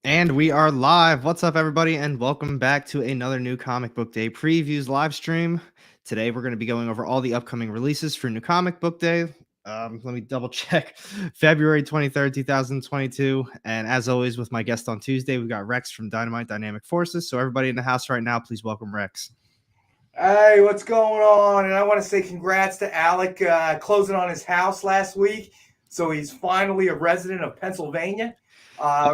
And we are live. What's up, everybody? And welcome back to another new Comic Book Day previews live stream. Today, we're going to be going over all the upcoming releases for New Comic Book Day. Let me double check. February 23rd, 2022. And as always, with my guest on Tuesday, we've got Rex from Dynamite Dynamic Forces. So, everybody in the house right now, please welcome Rex. Hey, what's going on? And I want to say congrats to Alec closing on his house last week. So he's finally a resident of Pennsylvania,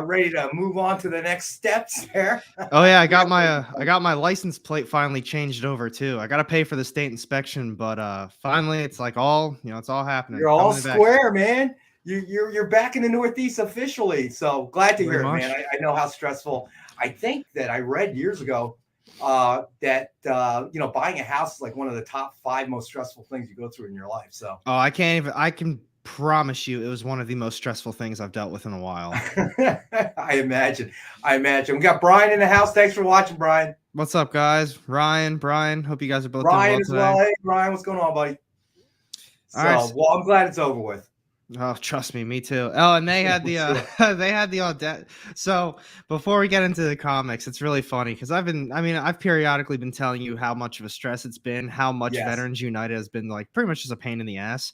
ready to move on to the next steps there. Oh yeah, I got my license plate finally changed over too. I got to pay for the state inspection, but finally it's like it's all happening. You're all square, man. You're back in the Northeast officially. So glad to hear it, man. I know how stressful. I think that I read years ago that buying a house is like one of the top 5 most stressful things you go through in your life. So I can promise you it was one of the most stressful things I've dealt with in a while. I imagine. We got Brian in the house. Thanks for watching, Brian. What's up, guys? Ryan, Brian. Hope you guys are both Ryan doing well as today. well. Hey, Ryan, what's going on, buddy? All right. Well, I'm glad it's over with. Oh, trust me too. Oh, and they had the they had the audacity. So before we get into the comics, it's really funny because I've periodically been telling you how much of a stress it's been, how much Veterans United has been like pretty much just a pain in the ass.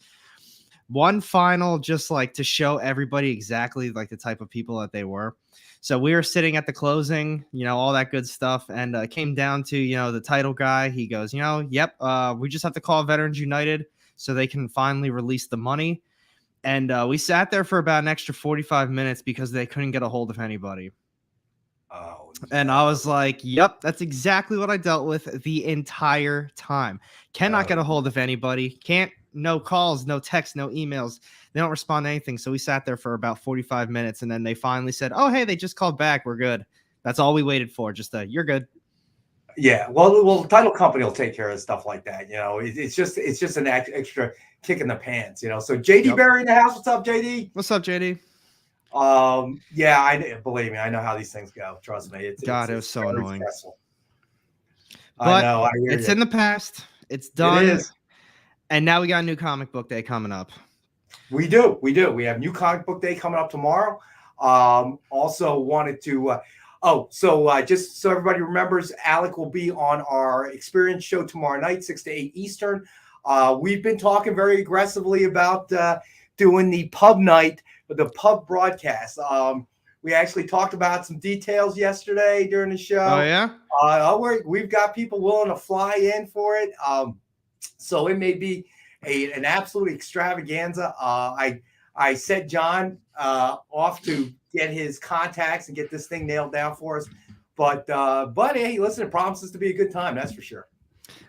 One final, just like to show everybody exactly like the type of people that they were. So we were sitting at the closing, all that good stuff, and it came down to the title guy. He goes, yep, we just have to call Veterans United so they can finally release the money. And we sat there for about an extra 45 minutes because they couldn't get a hold of anybody. Oh, no. And I was like, yep, that's exactly what I dealt with the entire time. Cannot get a hold of anybody. No calls, no texts, no emails. They don't respond to anything. So we sat there for about 45 minutes. And then they finally said, oh, hey, they just called back. We're good. That's all we waited for. Just you're good. Yeah. Well, the title company will take care of stuff like that. It's just an extra kick in the pants, So JD Barry in the house. What's up, JD? What's up, JD? Yeah, believe me, I know how these things go. Trust me. It was so annoying. Stressful. But I know. It's in the past. It's done. It is. And now we got a new comic book day coming up. We do. We have new comic book day coming up tomorrow. Also wanted to just so everybody remembers, Alec will be on our experience show tomorrow night, 6 to 8 Eastern. We've been talking very aggressively about doing the pub night, the pub broadcast. We actually talked about some details yesterday during the show. Oh, yeah? We've got people willing to fly in for it. So it may be an absolute extravaganza. I set John off to get his contacts and get this thing nailed down for us. But hey, listen, it promises to be a good time. That's for sure.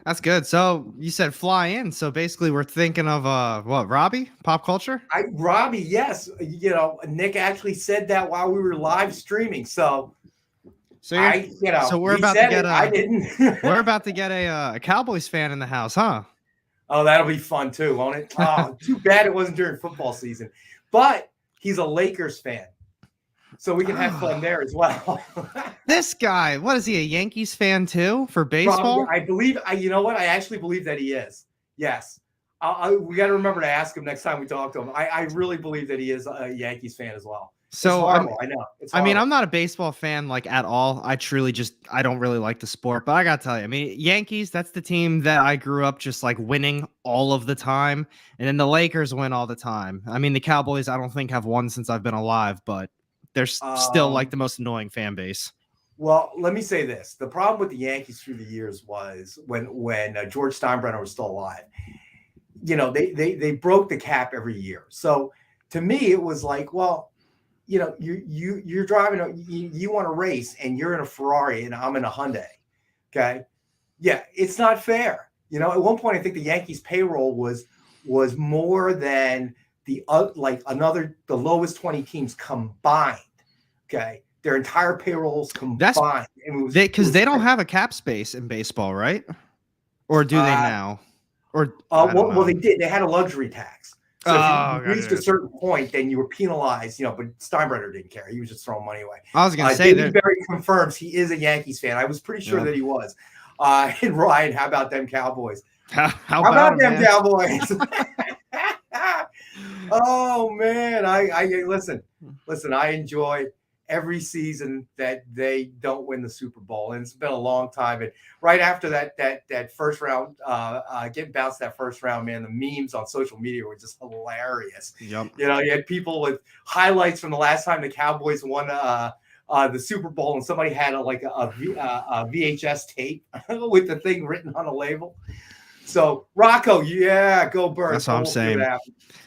That's good. So you said fly in. So basically we're thinking of Robbie? Pop culture? Robbie, yes. Nick actually said that while we were live streaming. So we're about to get I didn't. We're about to get a Cowboys fan in the house, huh? Oh, that'll be fun too, won't it? Oh, too bad it wasn't during football season. But he's a Lakers fan. So we can have fun there as well. This guy, what is he, a Yankees fan too for baseball? I believe, you know what? I actually believe that he is. Yes. We got to remember to ask him next time we talk to him. I really believe that he is a Yankees fan as well. So I know. I'm not a baseball fan like at all. I don't really like the sport, but I gotta tell you, Yankees, that's the team that I grew up just like winning all of the time. And then the Lakers win all the time. The Cowboys, I don't think have won since I've been alive, but they're still like the most annoying fan base. Well, let me say this. The problem with the Yankees through the years was when George Steinbrenner was still alive, they broke the cap every year. So to me, it was like, well, you're driving, you want to race and you're in a Ferrari and I'm in a Hyundai. Okay. Yeah. It's not fair. At one point, I think the Yankees payroll was more than the lowest 20 teams combined. Okay. Their entire payrolls combined. Because they don't have a cap space in baseball, right? Or do they now? Or well, they did. They had a luxury tax. So if you reached a certain point, then you were penalized, but Steinbrenner didn't care. He was just throwing money away. I was going to say that. Barry confirms he is a Yankees fan. I was pretty sure that he was. And Ryan, how about them Cowboys? How about them Cowboys? Oh, man. I listen, I enjoy every season that they don't win the Super Bowl, and it's been a long time. And right after that first round, getting bounced that first round, man, the memes on social media were just hilarious. Yep. You know, you had people with highlights from the last time the Cowboys won the Super Bowl, and somebody had a VHS tape with the thing written on a label. So Rocco, yeah, go Birds. That's what I'm saying.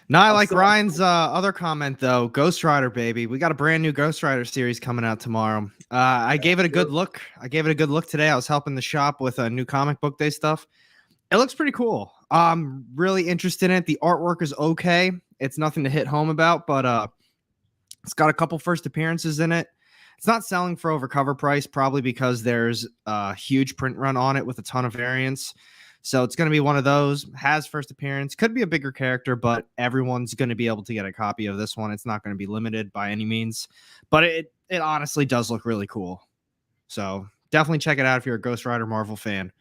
No, I like Ryan's other comment though. Ghost Rider, baby. We got a brand new Ghost Rider series coming out tomorrow. I gave it a good look. Today. I was helping the shop with a new comic book day stuff. It looks pretty cool. I'm really interested in it. The artwork is okay. It's nothing to hit home about, but it's got a couple first appearances in it. It's not selling for over cover price, probably because there's a huge print run on it with a ton of variants. So it's going to be one of those. Has first appearance. Could be a bigger character, but everyone's going to be able to get a copy of this one. It's not going to be limited by any means. But it honestly does look really cool. So definitely check it out if you're a Ghost Rider Marvel fan.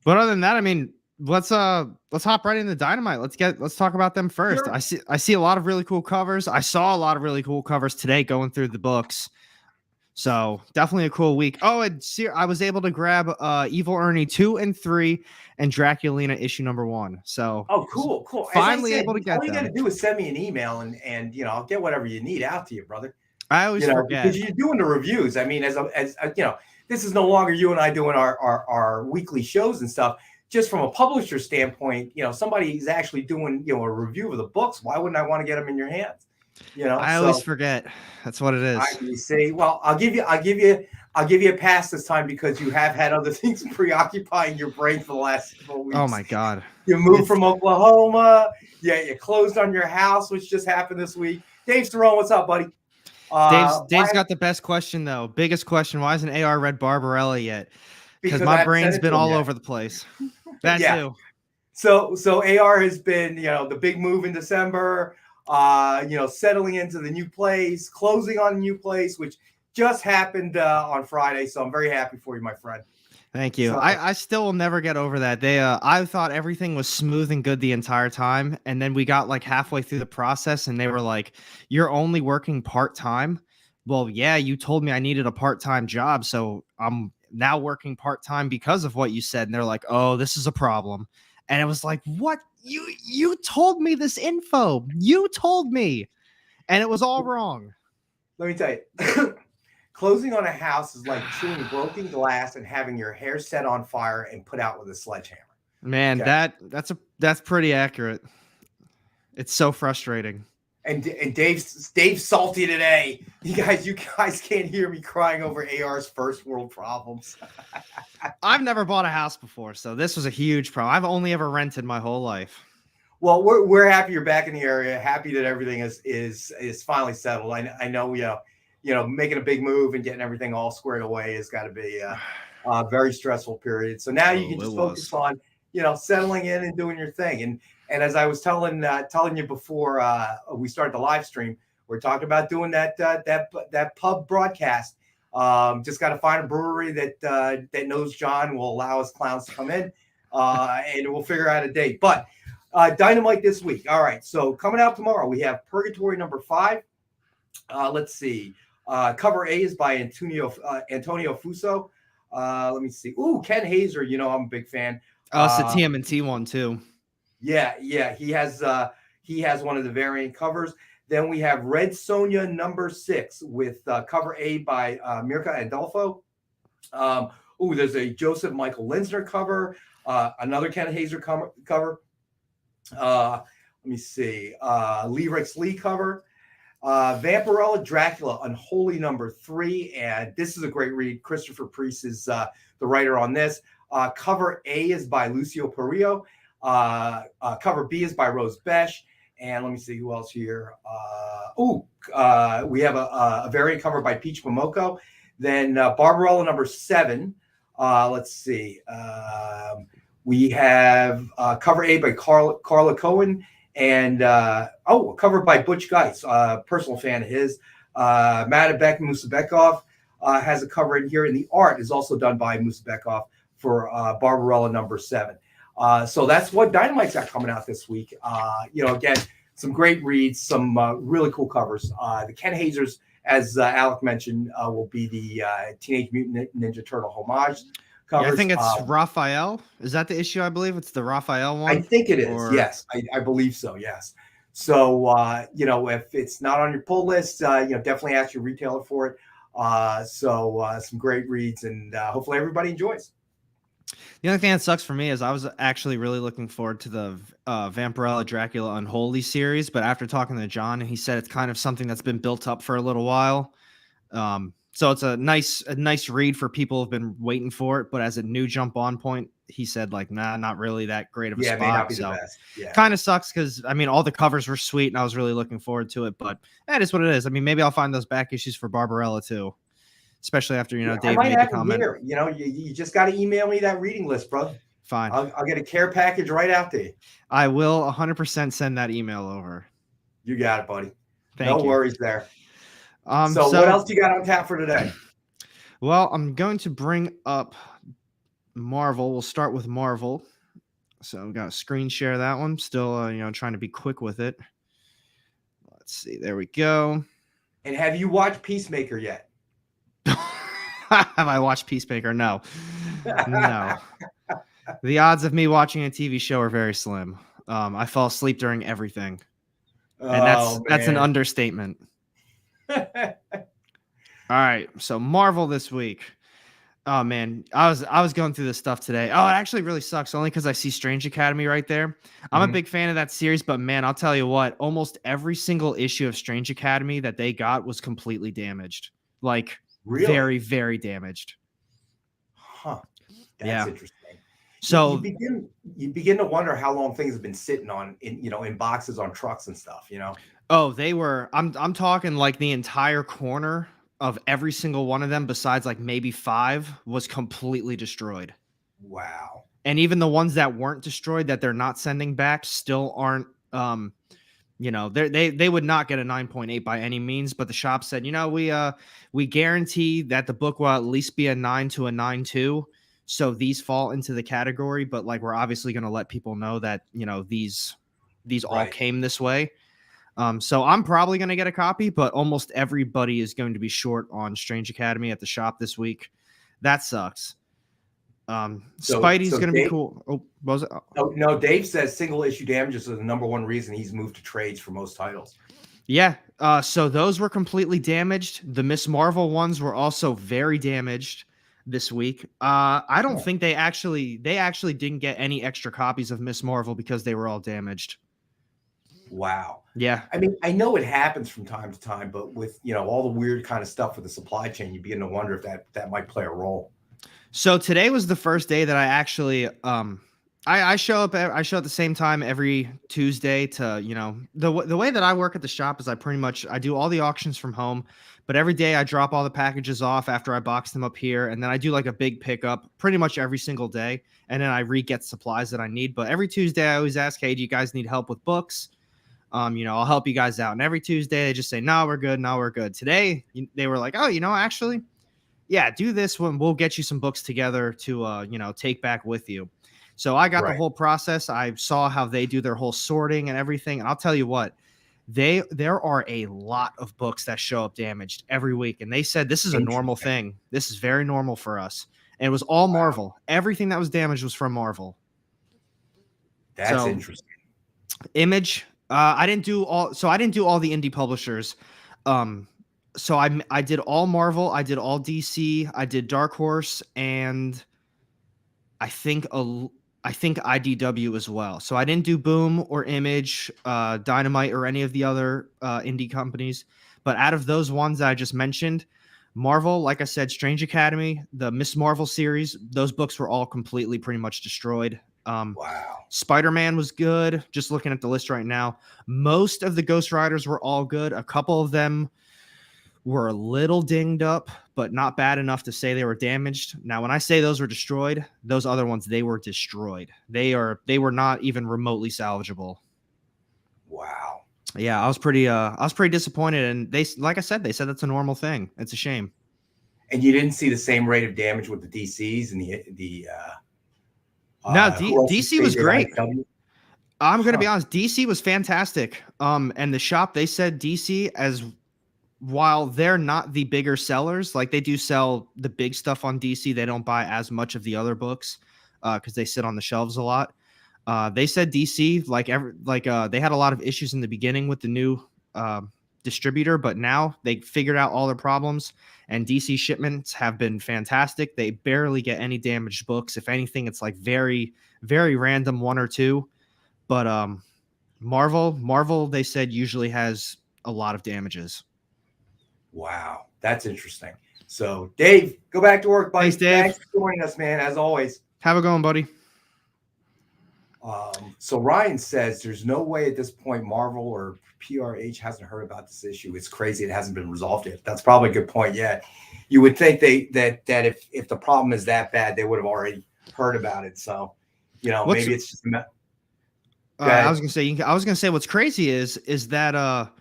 But other than that, I mean, let's hop right into Dynamite. Let's talk about them first. Sure. I see a lot of really cool covers. I saw a lot of really cool covers today going through the books. So definitely a cool week. Oh, and I was able to grab Evil Ernie 2 and 3 and Draculina issue number 1. So cool. Finally able to get them. All you got to do is send me an email and you know, I'll get whatever you need out to you, brother. I always forget because you're doing the reviews. I mean, as you know, this is no longer you and I doing our weekly shows and stuff. Just from a publisher standpoint, you know, somebody's actually doing, you know, a review of the books. Why wouldn't I want to get them in your hands? You know, I always forget. That's what it is. You say, well, I'll give you a pass this time because you have had other things preoccupying your brain for the last 4 weeks. Oh my God! You moved from Oklahoma. Yeah, you closed on your house, which just happened this week. Dave Sterone, what's up, buddy? Dave's got the best question though. Biggest question: why hasn't AR read Barbarella yet? Because my brain's been all over the place. That too. So AR has been, you know, the big move in December. You know, settling into the new place, closing on a new place, which just happened on Friday. So I'm very happy for you, my friend. Thank you. So, I still will never get over that. I thought everything was smooth and good the entire time. And then we got like halfway through the process and they were like, you're only working part-time. Well, yeah, you told me I needed a part-time job. So I'm now working part-time because of what you said. And they're like, oh, this is a problem. And it was like, what? You told me this info. You told me. And it was all wrong. Let me tell you. Closing on a house is like chewing broken glass and having your hair set on fire and put out with a sledgehammer. Man, okay. That's pretty accurate. It's so frustrating. And Dave's salty today. You guys can't hear me crying over AR's first world problems. I've never bought a house before, so this was a huge problem. I've only ever rented my whole life. Well, we're happy you're back in the area. Happy that everything is finally settled. I know you know, making a big move and getting everything all squared away has got to be a very stressful period. So now you can just focus on, you know, settling in and doing your thing. And as I was telling you before we started the live stream, we're talking about doing that pub broadcast. Just got to find a brewery that knows John will allow us clowns to come in, and we'll figure out a date. But Dynamite this week. All right. So coming out tomorrow, we have Purgatory number 5. Let's see. Cover A is by Antonio Fuso. Let me see. Ooh, Ken Hazer. You know, I'm a big fan. Oh, it's the TMNT one too. Yeah. He has one of the variant covers. Then we have Red Sonja number 6 with cover A by Mirka Andolfo. There's a Joseph Michael Linsner cover. Another Ken Hazer cover. Let me see. Lee Rex Lee cover. Vampirella Dracula Unholy number 3. And this is a great read. Christopher Priest is the writer on this. Cover A is by Lucio Perillo. Cover B is by Rose Besh. And let me see who else here. We have a variant cover by Peach Momoko. Then Barbarella number 7. Let's see. We have cover A by Carla Cohen. And covered by Butch Geis, personal fan of his. Matabek Musabekov has a cover in here. And the art is also done by Musabekov for Barbarella number 7. So that's what Dynamite's got coming out this week. You know, again, some great reads, some really cool covers. The Ken Hazers, as Alec mentioned, will be the Teenage Mutant Ninja Turtle homage covers. Yeah, I think it's Raphael. Is that the issue? I believe it's the Raphael one. I think it is. Yes, I believe so. Yes. So if it's not on your pull list, definitely ask your retailer for it. Some great reads, and hopefully everybody enjoys. The only thing that sucks for me is I was actually really looking forward to the Vampirella Dracula Unholy series, but after talking to John, he said it's kind of something that's been built up for a little while. So it's a nice read for people who've been waiting for it, but as a new jump on point, he said like, nah, not really that great of a spot. It may not be so the best. Yeah. Kind of sucks because I mean all the covers were sweet and I was really looking forward to it, but that is what it is. I mean, maybe I'll find those back issues for Barbarella too. Especially after, Dave made the comment. Here. You just got to email me that reading list, bro. Fine. I'll get a care package right out to you. I will 100% send that email over. You got it, buddy. Thank you. No worries there. So what else you got on tap for today? Well, I'm going to bring up Marvel. We'll start with Marvel. So I'm going to screen share that one. Still, trying to be quick with it. Let's see. There we go. And have you watched Peacemaker yet? Have I watched Peacemaker? No. The odds of me watching a TV show are very slim. I fall asleep during everything, and that's an understatement. All right, so Marvel this week. Oh man, I was going through this stuff today. Oh, it actually really sucks, only because I see Strange Academy right there. I'm a big fan of that series, but man, I'll tell you what, almost every single issue of Strange Academy that they got was completely damaged. Like, really? Very, very damaged. Huh. That's interesting. So you begin to wonder how long things have been sitting in boxes on trucks and stuff, Oh, they were. I'm talking like the entire corner of every single one of them, besides like maybe 5, was completely destroyed. Wow. And even the ones that weren't destroyed that they're not sending back still aren't. They would not get a 9.8 by any means, but the shop said, we guarantee that the book will at least be a 9 to a 9.2. So these fall into the category, but like we're obviously going to let people know that these all came this way. So I'm probably going to get a copy, but almost everybody is going to be short on Strange Academy at the shop this week. That sucks. Spidey's going to be cool. Oh, what was it? Oh, no, Dave says single issue damages are the number one reason he's moved to trades for most titles. Yeah. So those were completely damaged. The Miss Marvel ones were also very damaged this week. I don't think they actually didn't get any extra copies of Miss Marvel because they were all damaged. Wow. Yeah. I mean, I know it happens from time to time, but with, all the weird kind of stuff with the supply chain, you begin to wonder if that might play a role. So today was the first day that I actually, I show up at the same time every Tuesday to, the way that I work at the shop is I do all the auctions from home, but every day I drop all the packages off after I box them up here. And then I do like a big pickup pretty much every single day. And then I re-get supplies that I need. But every Tuesday I always ask, hey, do you guys need help with books? I'll help you guys out. And every Tuesday they just say, no, we're good. No, we're good. Today they were like, oh, actually, yeah, do this one. We'll get you some books together to, take back with you. So I got the whole process. I saw how they do their whole sorting and everything. And I'll tell you what, there are a lot of books that show up damaged every week. And they said, this is a normal thing. This is very normal for us. And it was all Marvel. Everything that was damaged was from Marvel. That's interesting. Image. I didn't do all the indie publishers. So I did all Marvel, I did all DC, I did Dark Horse, and I think IDW as well. So I didn't do Boom or Image, Dynamite, or any of the other indie companies. But out of those ones that I just mentioned, Marvel, like I said, Strange Academy, the Miss Marvel series, those books were all completely pretty much destroyed. Wow. Spider-Man was good. Just looking at the list right now, most of the Ghost Riders were all good. A couple of them were a little dinged up, but not bad enough to say they were damaged. Now, when I say those were destroyed, those other ones, they were destroyed. They were not even remotely salvageable. Wow. Yeah, I was pretty disappointed. And they, like I said, they said that's a normal thing. It's a shame. And you didn't see the same rate of damage with the DCs and the no, DC was great. I'm going to be honest. DC was fantastic. And the shop, they said DC, as while they're not the bigger sellers, like they do sell the big stuff on DC, they don't buy as much of the other books because they sit on the shelves a lot. They said DC, they had a lot of issues in the beginning with the new uh, distributor, but now they figured out all their problems, and DC shipments have been fantastic. They barely get any damaged books. If anything, it's like very, very random, one or two. But Marvel, they said usually has a lot of damages. Wow, that's interesting. So, Dave, go back to work, buddy. Thanks, Dave. Thanks for joining us, man, as always. Have a good one, buddy. So Ryan says there's no way at this point Marvel or PRH hasn't heard about this issue. It's crazy it hasn't been resolved yet. That's probably a good point. Yeah, you would think that if the problem is that bad, they would have already heard about it. So, maybe it's just. I was gonna say what's crazy is that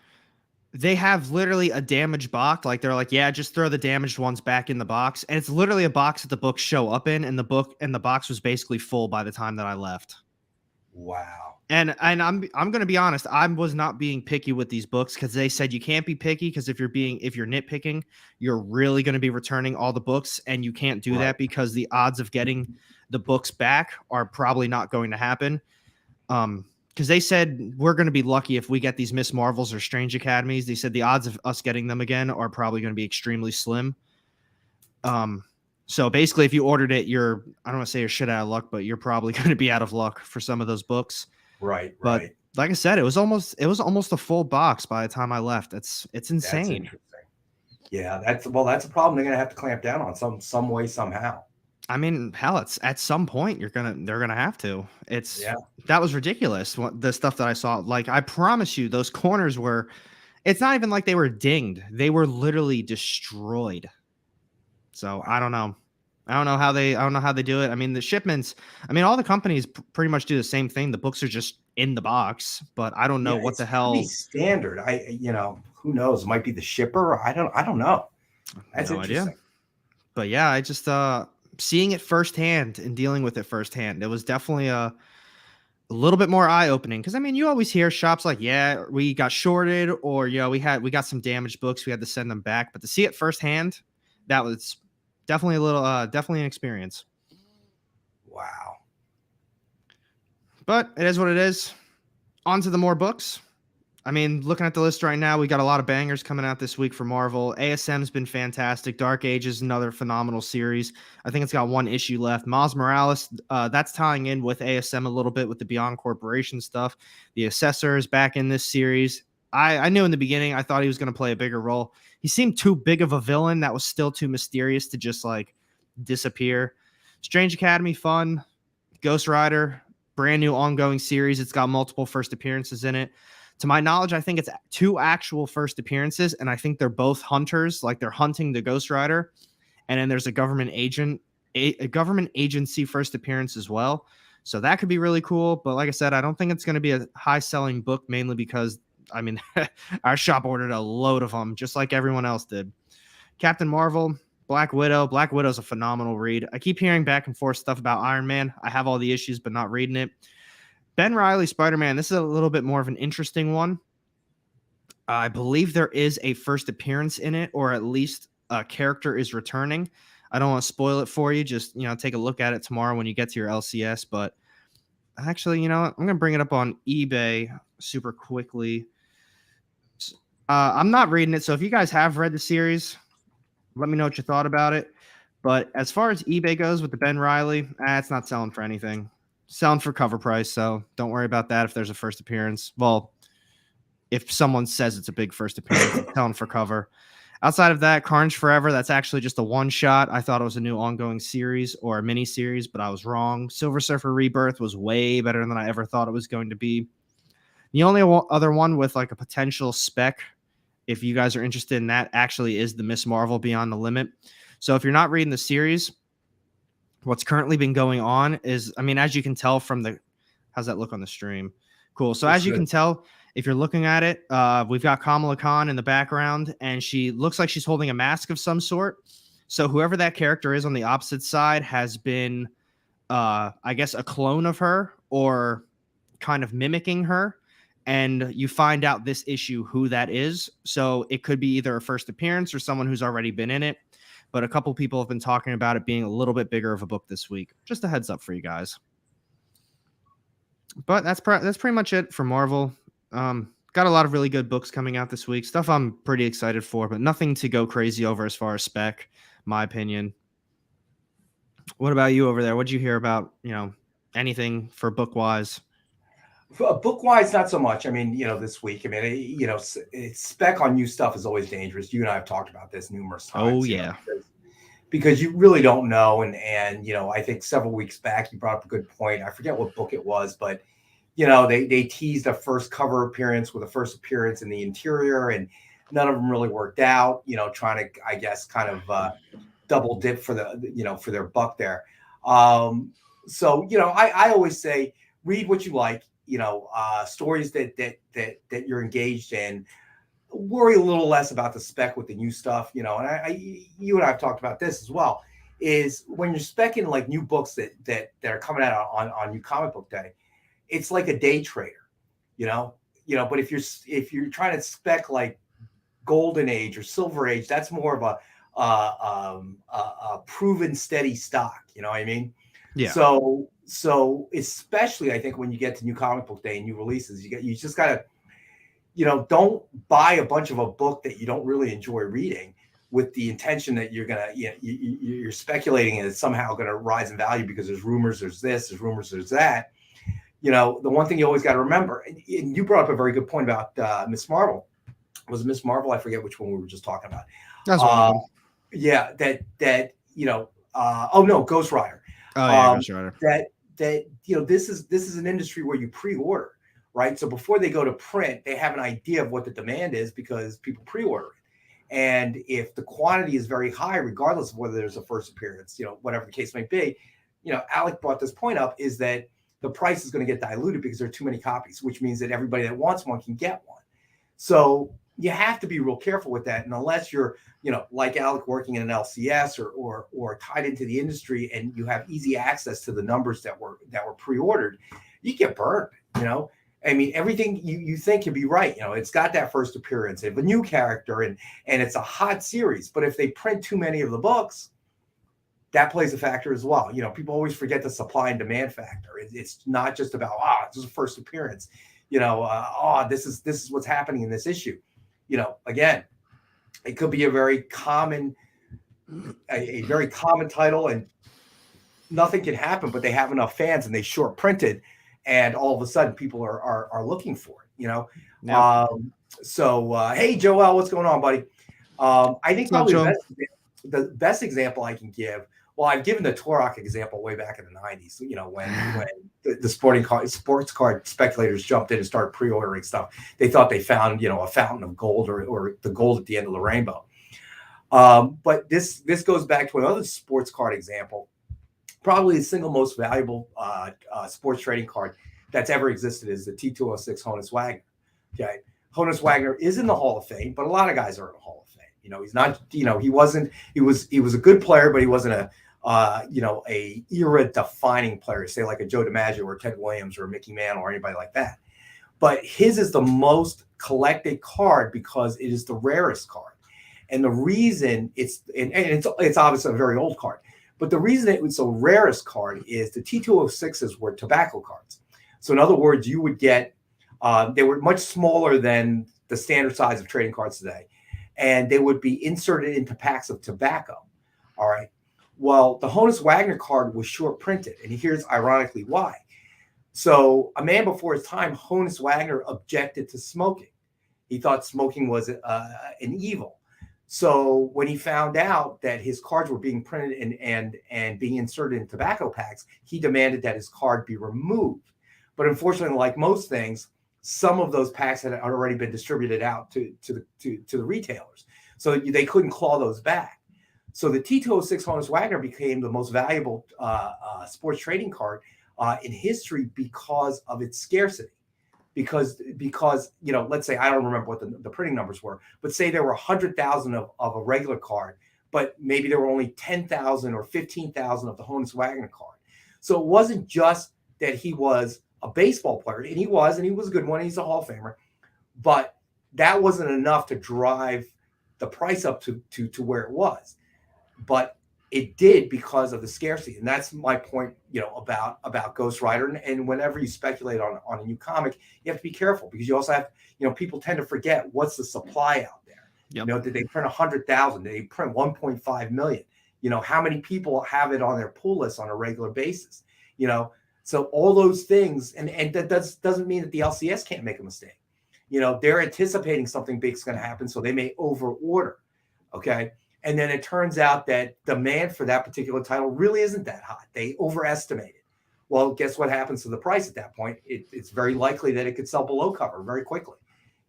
they have literally a damaged box. Like they're like, yeah, just throw the damaged ones back in the box, and it's literally a box that the books show up in, and the box was basically full by the time that I left. Wow. And I'm gonna be honest, I was not being picky with these books because they said you can't be picky because if you're nitpicking, you're really gonna be returning all the books, and you can't do that because the odds of getting the books back are probably not going to happen. Because they said we're going to be lucky if we get these Miss Marvels or Strange Academies. They said the odds of us getting them again are probably going to be extremely slim. So basically, if you ordered it, I don't want to say you're shit out of luck, but you're probably going to be out of luck for some of those books. Right. But like I said, it was almost a full box by the time I left. It's insane. That's interesting. Yeah, that's a problem they're going to have to clamp down on some way somehow. I mean, hell, it's at some point they're gonna have to. That was ridiculous. The stuff that I saw, like I promise you, those corners were. It's not even like they were dinged; they were literally destroyed. So I don't know. I don't know how they do it. I mean, the shipments. I mean, all the companies pretty much do the same thing. The books are just in the box, but I don't know what the hell. Standard. Who knows? It might be the shipper. I don't know. That's no interesting. idea. But yeah, I just seeing it firsthand and dealing with it firsthand, it was definitely a little bit more eye-opening. Because I mean, you always hear shops like, yeah, we got shorted, or we got some damaged books, we had to send them back. But to see it firsthand, that was definitely definitely an experience. Wow. But it is what it is. On to the more books. I mean, looking at the list right now, we got a lot of bangers coming out this week for Marvel. ASM's been fantastic. Dark Ages, another phenomenal series. I think it's got one issue left. Miles Morales, that's tying in with ASM a little bit with the Beyond Corporation stuff. The Assessor is back in this series. I knew in the beginning, I thought he was going to play a bigger role. He seemed too big of a villain that was still too mysterious to just like disappear. Strange Academy, fun. Ghost Rider, brand new ongoing series. It's got multiple first appearances in it. To my knowledge, I think it's 2 actual first appearances, and I think they're both hunters, like they're hunting the Ghost Rider. And then there's a government agency first appearance as well. So that could be really cool. But like I said, I don't think it's going to be a high-selling book, mainly because, I mean, our shop ordered a load of them, just like everyone else did. Captain Marvel, Black Widow. Black Widow's a phenomenal read. I keep hearing back and forth stuff about Iron Man. I have all the issues, but not reading it. Reilly Spider-Man, this is a little bit more of an interesting one. I believe there is a first appearance in it, or at least a character is returning. I don't want to spoil it for you. Just, take a look at it tomorrow when you get to your LCS. But actually, I'm going to bring it up on eBay super quickly. I'm not reading it. So if you guys have read the series, let me know what you thought about it. But as far as eBay goes with the Ben Reilly, it's not selling for anything. Selling for cover price, so don't worry about that if there's a first appearance. Well, if someone says it's a big first appearance, it's selling for cover. Outside of that, Carnage Forever, that's actually just a one-shot. I thought it was a new ongoing series or a mini-series, but I was wrong. Silver Surfer Rebirth was way better than I ever thought it was going to be. The only other one with like a potential spec, if you guys are interested in that, actually is the Miss Marvel Beyond the Limit. So if you're not reading the series, what's currently been going on is, I mean, as you can tell from how's that look on the stream? Cool. So as you can tell, if you're looking at it, we've got Kamala Khan in the background, and she looks like she's holding a mask of some sort. So whoever that character is on the opposite side has been, I guess, a clone of her or kind of mimicking her. and you find out this issue who that is. So it could be either a first appearance or someone who's already been in it. But a couple people have been talking about it being a little bit bigger of a book this week. Just a heads up for you guys. But that's pretty much it for Marvel. Got a lot of really good books coming out this week. Stuff I'm pretty excited for, but nothing to go crazy over as far as spec, my opinion. What about you over there? What'd you hear about, anything for book-wise? Book-wise, not so much. I mean, this week, I mean, spec on new stuff is always dangerous. You and I have talked about this numerous times. Oh, yeah. Because you really don't know. And I think several weeks back, you brought up a good point. I forget what book it was, but, they teased a first cover appearance with a first appearance in the interior, and none of them really worked out, trying to, I guess, kind of double dip for for their buck there. So, I always say, read what you like, stories that you're engaged in. Worry a little less about the spec with the new stuff, and you and I have talked about this as well, is when you're specking like new books that are coming out on New Comic Book Day, it's like a day trader, but if you're trying to spec like Golden Age or Silver Age, that's more of a proven steady stock, you know what I mean? Yeah. So especially I think when you get to New Comic Book Day and new releases, you just gotta, don't buy a bunch of a book that you don't really enjoy reading with the intention that you're gonna, you're speculating it's somehow gonna rise in value because there's rumors, there's this, there's rumors, there's that. The one thing you always got to remember, and you brought up a very good point about Miss Marvel. Was it Miss Marvel? I forget which one we were just talking about. That's one of them. Yeah, oh no, Ghost Rider. Oh yeah, Ghost Rider. That this is an industry where you pre-order, right? So before they go to print, they have an idea of what the demand is because people pre-order it. And if the quantity is very high, regardless of whether there's a first appearance, whatever the case may be, Alec brought this point up, is that the price is going to get diluted because there are too many copies, which means that everybody that wants one can get one. So you have to be real careful with that. And unless you're, like Alec, working in an LCS or tied into the industry and you have easy access to the numbers that were pre-ordered, you get burned, I mean, everything you think can be right. It's got that first appearance of a new character and it's a hot series. But if they print too many of the books, that plays a factor as well. People always forget the supply and demand factor. It's not just about, this is a first appearance, this is what's happening in this issue. Again, it could be a very common title and nothing can happen, but they have enough fans and they short printed and all of a sudden people are looking for it, Yeah. Hey, Joel, what's going on, buddy? I think probably the best example I can give, well, I've given the Turok example way back in the 90s, when the sports card speculators jumped in and started pre-ordering stuff. They thought they found, a fountain of gold or the gold at the end of the rainbow. But this goes back to another sports card example, probably the single most valuable sports trading card that's ever existed is the T206 Honus Wagner. Okay. Honus Wagner is in the Hall of Fame, but a lot of guys are in the Hall of Fame. He's not, he was a good player, but he wasn't a era defining player, say like a Joe DiMaggio or Ted Williams or Mickey Mantle or anybody like that. But his is the most collected card because it is the rarest card. And the reason it's obviously a very old card, but the reason it was the rarest card is the T206s were tobacco cards. So in other words, you would get, they were much smaller than the standard size of trading cards today. And they would be inserted into packs of tobacco. All right. Well, the Honus Wagner card was short printed, and here's ironically why. So a man before his time, Honus Wagner, objected to smoking. He thought smoking was an evil. So when he found out that his cards were being printed and being inserted in tobacco packs, he demanded that his card be removed. But unfortunately, like most things, some of those packs had already been distributed out to the retailers. So they couldn't claw those back. So the T206 Honus Wagner became the most valuable sports trading card in history because of its scarcity. Because let's say, I don't remember what the printing numbers were, but say there were 100,000 of a regular card, but maybe there were only 10,000 or 15,000 of the Honus Wagner card. So it wasn't just that he was a baseball player, and he was a good one. He's a Hall of Famer, but that wasn't enough to drive the price up to where it was. But it did because of the scarcity, and that's my point, about Ghost Rider. And whenever you speculate on a new comic, you have to be careful, because you also have, people tend to forget what's the supply out there. Yep. Did they print 100,000? Did they print 1.5 million? How many people have it on their pull list on a regular basis? So all those things, and that doesn't mean that the LCS can't make a mistake. They're anticipating something big is going to happen, so they may over order. Okay. And then it turns out that demand for that particular title really isn't that hot. They overestimate it. Well, guess what happens to the price at that point? It's very likely that it could sell below cover very quickly.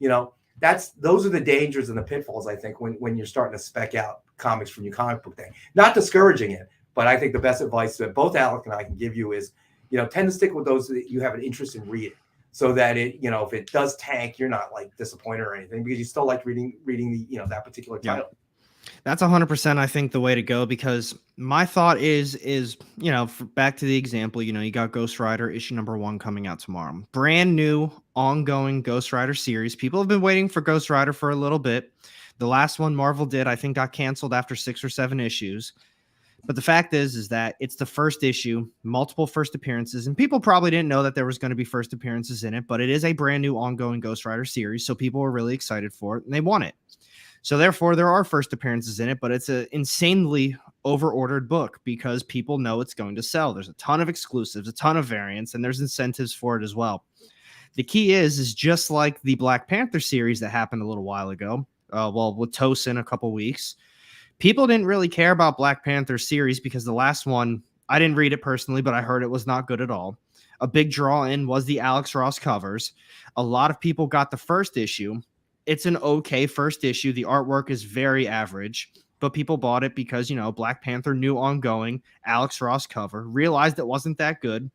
Those are the dangers and the pitfalls, I think, when you're starting to spec out comics from your comic book day. Not discouraging it, but I think the best advice that both Alec and I can give you is, tend to stick with those that you have an interest in reading, so that if it does tank, you're not like disappointed or anything, because you still like reading the, that particular title. Yeah. That's 100%, I think, the way to go, because my thought is back to the example, you got Ghost Rider issue number 1 coming out tomorrow. Brand new, ongoing Ghost Rider series. People have been waiting for Ghost Rider for a little bit. The last one Marvel did, I think, got canceled after 6 or 7 issues. But the fact is that it's the first issue, multiple first appearances, and people probably didn't know that there was going to be first appearances in it, but it is a brand new ongoing Ghost Rider series, so people were really excited for it, and they want it. So therefore, there are first appearances in it, but it's an insanely over-ordered book because people know it's going to sell. There's a ton of exclusives, a ton of variants, and there's incentives for it as well. The key is just like the Black Panther series that happened a little while ago, with Tosin a couple weeks. People didn't really care about Black Panther series because the last one, I didn't read it personally, but I heard it was not good at all. A big draw in was the Alex Ross covers. A lot of people got the first issue. It's an okay first issue. The artwork is very average, but people bought it because, Black Panther, new ongoing, Alex Ross cover, realized it wasn't that good,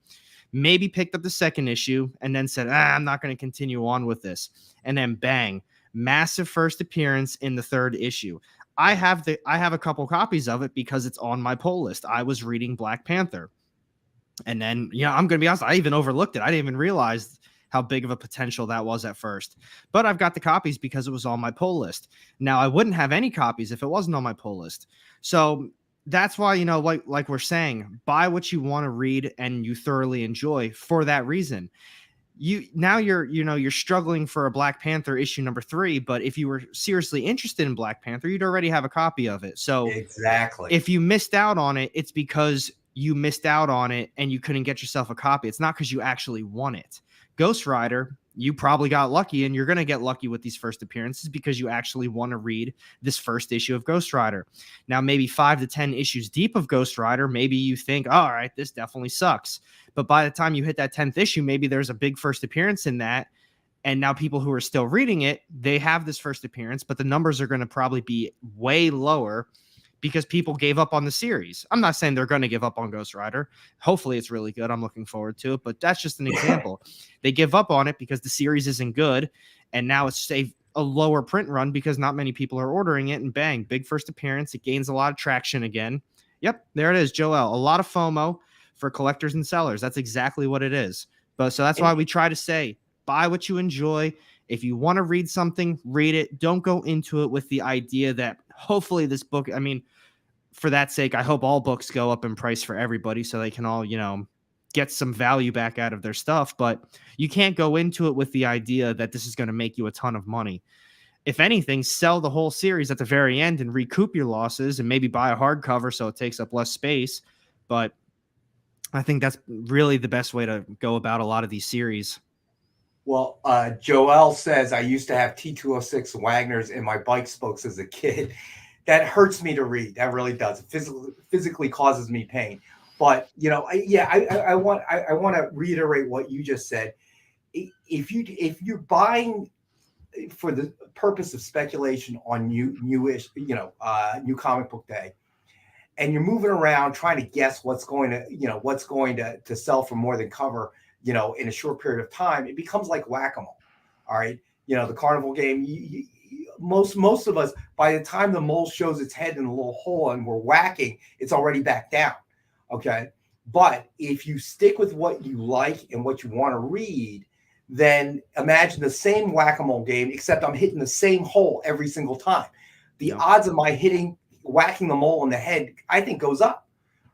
maybe picked up the second issue and then said, I'm not going to continue on with this. And then bang, massive first appearance in the third issue. I have a couple copies of it because it's on my pull list. I was reading Black Panther. And then, I'm going to be honest, I even overlooked it. I didn't even realize how big of a potential that was at first. But I've got the copies because it was on my pull list. Now, I wouldn't have any copies if it wasn't on my pull list. So that's why, like we're saying, buy what you want to read and you thoroughly enjoy for that reason. You're struggling for a Black Panther issue number 3, but if you were seriously interested in Black Panther, you'd already have a copy of it. So exactly, if you missed out on it, it's because you missed out on it and you couldn't get yourself a copy. It's not because you actually won it. Ghost Rider, you probably got lucky, and you're going to get lucky with these first appearances because you actually want to read this first issue of Ghost Rider. Now, maybe 5 to 10 issues deep of Ghost Rider, maybe you think, all right, this definitely sucks. But by the time you hit that 10th issue, maybe there's a big first appearance in that. And now people who are still reading it, they have this first appearance, but the numbers are going to probably be way lower because people gave up on the series. I'm not saying they're going to give up on Ghost Rider. Hopefully it's really good. I'm looking forward to it, but that's just an example. They give up on it because the series isn't good, and now it's a lower print run because not many people are ordering it, and bang, big first appearance. It gains a lot of traction again. Yep, there it is, Joel. A lot of FOMO for collectors and sellers. That's exactly what it is. So that's why we try to say, buy what you enjoy. If you want to read something, read it. Don't go into it with the idea that hopefully this book, for that sake, I hope all books go up in price for everybody so they can all, get some value back out of their stuff. But you can't go into it with the idea that this is going to make you a ton of money. If anything, sell the whole series at the very end and recoup your losses and maybe buy a hardcover so it takes up less space. But I think that's really the best way to go about a lot of these series. Well, Joel says, I used to have T206 Wagners in my bike spokes as a kid. That hurts me to read. That really does. It physically causes me pain. But, I want to reiterate what you just said. If you're buying for the purpose of speculation on new comic book day, and you're moving around trying to guess what's going to sell for more than cover, in a short period of time, it becomes like whack-a-mole. All right. The carnival game, most of us, by the time the mole shows its head in a little hole and we're whacking, it's already back down. Okay. But if you stick with what you like and what you want to read, then imagine the same whack-a-mole game, except I'm hitting the same hole every single time. The odds of my whacking the mole in the head, I think, goes up,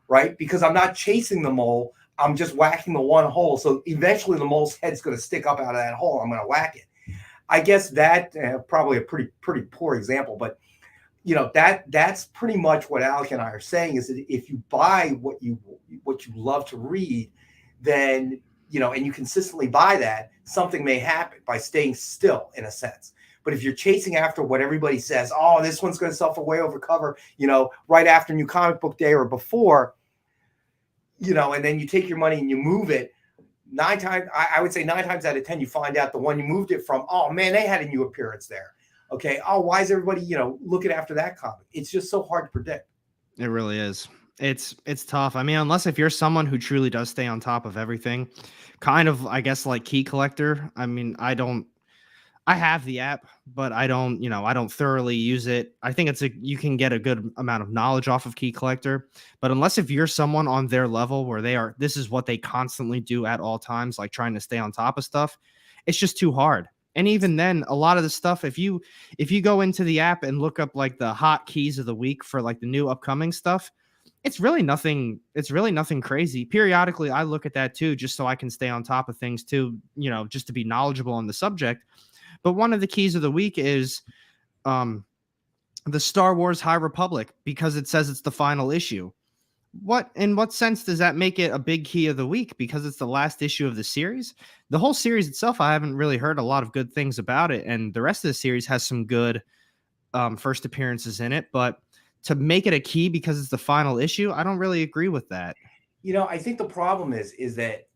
right? Because I'm not chasing the mole. I'm just whacking the one hole. So eventually the mole's head's going to stick up out of that hole. I'm going to whack it. I guess that probably a pretty poor example, but that's pretty much what Alec and I are saying, is that if you buy what you love to read, then and you consistently buy that, something may happen by staying still, in a sense. But if you're chasing after what everybody says, oh, this one's going to sell for way over cover, right after New Comic Book Day or before, and then you take your money and you move it, I would say 9 times out of 10, you find out the one you moved it from, oh man, they had a new appearance there. Okay. Oh, why is everybody, looking after that comic? It's just so hard to predict. It really is. It's tough. I mean, unless if you're someone who truly does stay on top of everything, kind of, I guess, like Key Collector. I mean, I have the app, but I don't thoroughly use it. I think you can get a good amount of knowledge off of Key Collector, but unless if you're someone on their level where this is what they constantly do at all times, like trying to stay on top of stuff, it's just too hard. And even then, a lot of the stuff, if you go into the app and look up like the hot keys of the week for like the new upcoming stuff, it's really nothing crazy. Periodically, I look at that too, just so I can stay on top of things too, just to be knowledgeable on the subject. But one of the keys of the week is the Star Wars High Republic, because it says it's the final issue. In what sense does that make it a big key of the week? Because it's the last issue of the series? The whole series itself, I haven't really heard a lot of good things about it, and the rest of the series has some good first appearances in it, but to make it a key because it's the final issue, I don't really agree with that. I think the problem is that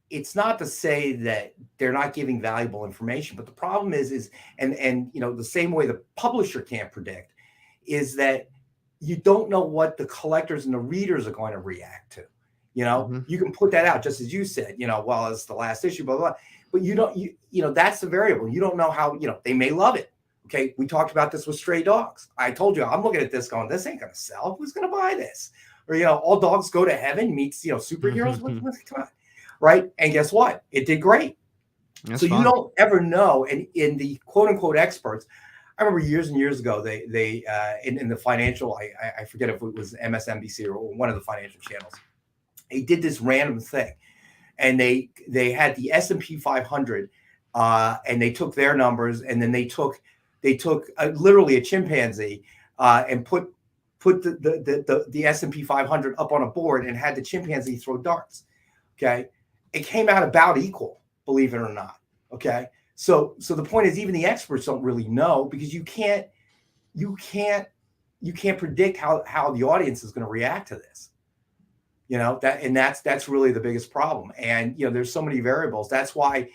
it's not to say that they're not giving valuable information, but the problem is and the same way the publisher can't predict, is that you don't know what the collectors and the readers are going to react to. You can put that out, just as you said, well, it's the last issue, blah, blah, blah. But you don't, that's the variable. You don't know how, they may love it. Okay. We talked about this with Stray Dogs. I told you, I'm looking at this going, this ain't going to sell. Who's going to buy this? Or, All Dogs Go to Heaven meets, superheroes. Come on. Right. And guess what? It did great. That's so fun. You don't ever know. And in the quote unquote experts, I remember years and years ago, they in the financial, I forget if it was MSNBC or one of the financial channels, they did this random thing, and they had the S&P 500, and they took their numbers, and then they took literally a chimpanzee and put the S&P 500 up on a board and had the chimpanzee throw darts. Okay, it came out about equal, believe it or not. Okay. So the point is, even the experts don't really know, because you can't predict how the audience is going to react to this. That's really the biggest problem. And there's so many variables. That's why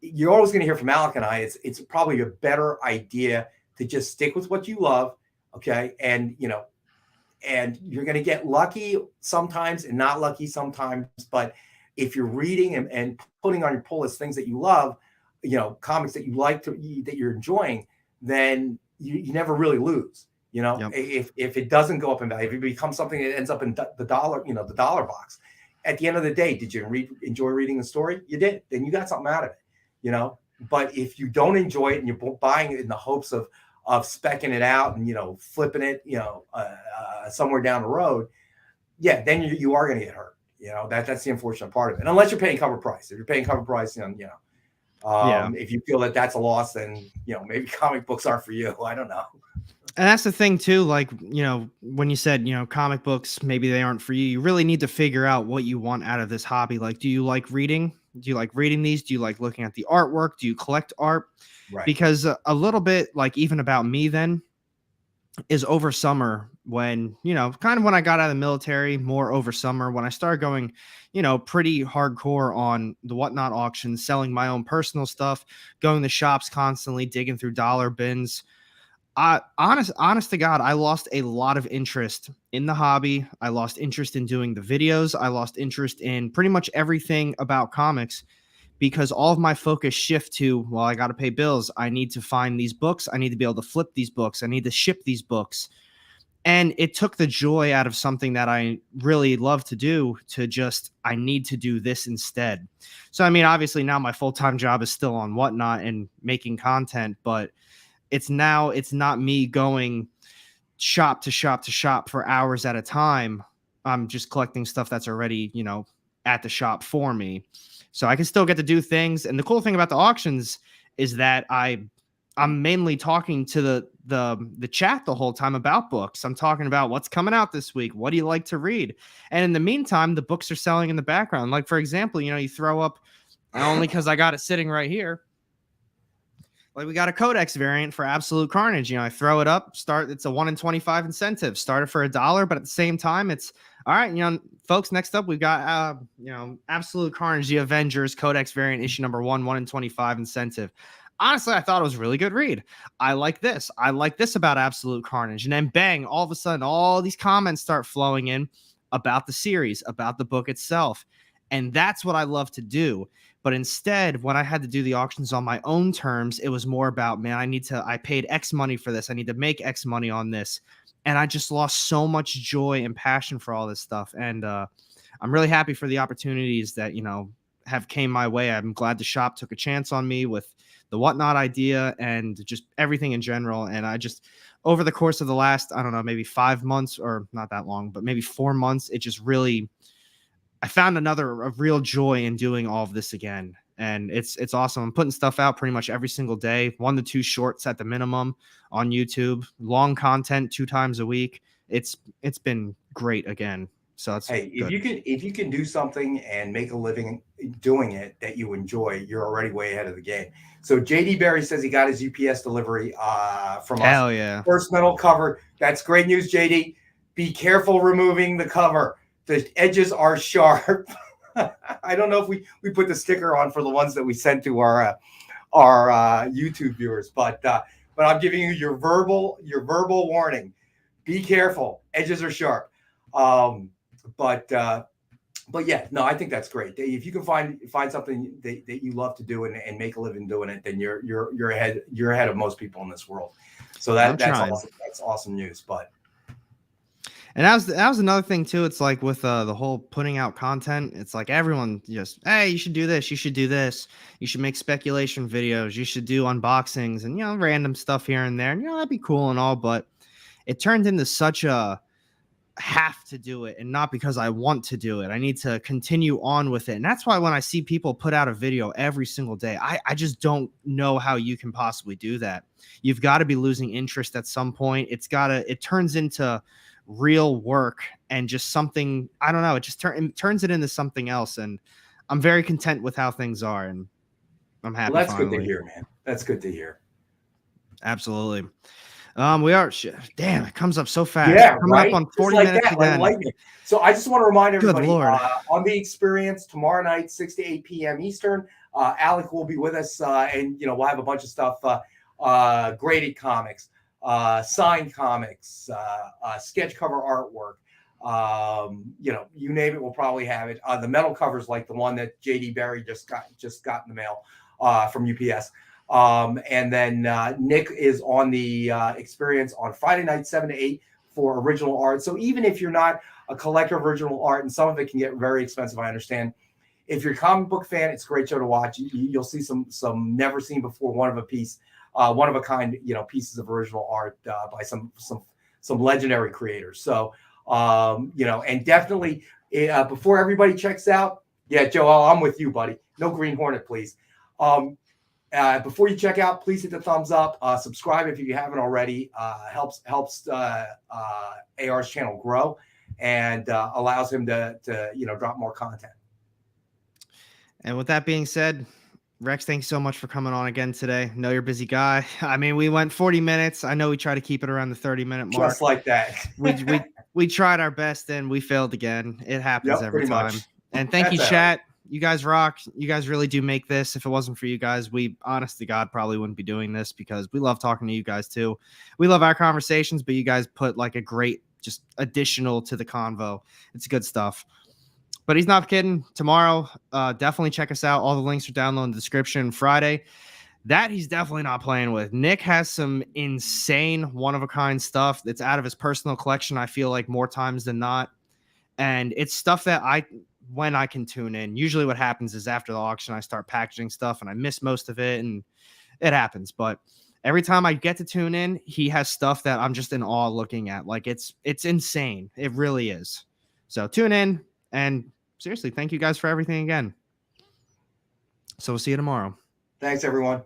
you're always going to hear from Alec and I. It's probably a better idea to just stick with what you love. Okay, and you're going to get lucky sometimes and not lucky sometimes. But if you're reading and putting on your pull list things that you love, comics that you like that you're enjoying, then you never really lose. Yep. If it doesn't go up in value, if it becomes something that ends up in the dollar, the dollar box, at the end of the day, did you enjoy reading the story? You did. Then you got something out of it, But if you don't enjoy it and you're buying it in the hopes of specking it out and, flipping it, somewhere down the road, yeah, then you are going to get hurt. That's the unfortunate part of it. And unless you're paying cover price. If you're paying cover price, if you feel that that's a loss, then, maybe comic books aren't for you. I don't know. And that's the thing too, like, when you said, comic books, maybe they aren't for you, you really need to figure out what you want out of this hobby. Like, do you like reading? Do you like reading these? Do you like looking at the artwork? Do you collect art? Right. Because a little bit, like, even about me then, is over summer, when, kind of when I got out of the military, more over summer, when I started going, pretty hardcore on the Whatnot auctions, selling my own personal stuff, going to shops constantly, digging through dollar bins. Honest to God, I lost a lot of interest in the hobby. I lost interest in doing the videos. I lost interest in pretty much everything about comics, because all of my focus shift to, well, I got to pay bills. I need to find these books. I need to be able to flip these books. I need to ship these books. And it took the joy out of something that I really love to do to just, I need to do this instead. So, I mean, obviously now my full-time job is still on Whatnot and making content, but it's not me going shop to shop to shop for hours at a time. I'm just collecting stuff that's already, at the shop for me. So I can still get to do things. And the cool thing about the auctions is that I'm mainly talking to the chat the whole time about books. I'm talking about what's coming out this week. What do you like to read? And in the meantime, the books are selling in the background. Like, for example, you throw up, only because I got it sitting right here. Like, we got a Codex variant for Absolute Carnage. I throw it up, it's a 1 in 25 incentive. Start it for $1, but at the same time, it's all right. Folks, next up, we've got, Absolute Carnage, the Avengers Codex variant, issue number 1 in 25 incentive. Honestly, I thought it was a really good read. I like this. I like this about Absolute Carnage. And then bang, all of a sudden, all these comments start flowing in about the series, about the book itself. And that's what I love to do. But instead, when I had to do the auctions on my own terms, it was more about, man, I paid X money for this. I need to make X money on this. And I just lost so much joy and passion for all this stuff. And I'm really happy for the opportunities that, have came my way. I'm glad the shop took a chance on me with the Whatnot idea and just everything in general. And I just, over the course of the last, I don't know, maybe 5 months, or not that long, but maybe 4 months, it just really, I found a real joy in doing all of this again. And it's awesome. I'm putting stuff out pretty much every single day, 1 to 2 shorts at the minimum on YouTube, long content 2 times a week. It's been great again. So that's hey, good. if you can do something and make a living doing it that you enjoy, you're already way ahead of the game. So JD Berry says he got his UPS delivery from us. Hell yeah. First metal cover. That's great news, JD. Be careful removing the cover. The edges are sharp. I don't know if we put the sticker on for the ones that we sent to our YouTube viewers, but I'm giving you your verbal warning. Be careful. Edges are sharp. But yeah, no, I think that's great. If you can find something that you love to do and make a living doing it, then you're ahead of most people in this world. So that's awesome. That's awesome news. But and that was another thing too. It's like with the whole putting out content, it's like everyone just, hey, you should do this, you should do this, you should make speculation videos, you should do unboxings and random stuff here and there, and that'd be cool and all, but it turned into such a have to do it, and not because I want to do it. I need to continue on with it. And that's why when I see people put out a video every single day, I just don't know how you can possibly do that. You've got to be losing interest at some point. It turns into real work and just something, I don't know, it just turns it into something else. And I'm very content with how things are, and I'm happy. Well, that's finally good to hear, man. That's good to hear. Absolutely. We are, damn, it comes up so fast. Yeah, coming right? up on 40 like minutes that, again. Like so I just want to remind everybody on the experience tomorrow night, 6 to 8 p.m. Eastern. Alec will be with us, and we'll have a bunch of stuff, graded comics, signed comics, sketch cover artwork. You name it, we'll probably have it. The metal covers, like the one that JD Berry just got in the mail from UPS. And then Nick is on the experience on Friday night, 7 to 8 for original art. So even if you're not a collector of original art, and some of it can get very expensive, I understand. If you're a comic book fan, it's a great show to watch. You'll see some never seen before, one of a kind, pieces of original art by some legendary creators. So, and definitely before everybody checks out, yeah, Joel, I'm with you, buddy. No Green Hornet, please. Before you check out, please hit the thumbs up. Subscribe if you haven't already. Helps AR's channel grow and allows him to drop more content. And with that being said, Rex, thanks so much for coming on again today. Know you're a busy guy. I mean, we went 40 minutes. I know we try to keep it around the 30-minute mark. Just like that. we tried our best and we failed again. It happens every time. Much. And thank you, chat. You guys rock. You guys really do make this. If it wasn't for you guys, we, honest to God, probably wouldn't be doing this, because we love talking to you guys too. We love our conversations, but you guys put like a great just additional to the convo. It's good stuff. But he's not kidding. Tomorrow, definitely check us out. All the links are down low in the description. Friday, That he's definitely not playing with. Nick has some insane one-of-a-kind stuff that's out of his personal collection, I feel like, more times than not. And it's stuff that when I can tune in, usually what happens is after the auction, I start packaging stuff and I miss most of it, and it happens. But every time I get to tune in, he has stuff that I'm just in awe looking at. Like, it's insane. It really is. So tune in, and seriously, thank you guys for everything again. So we'll see you tomorrow. Thanks, everyone.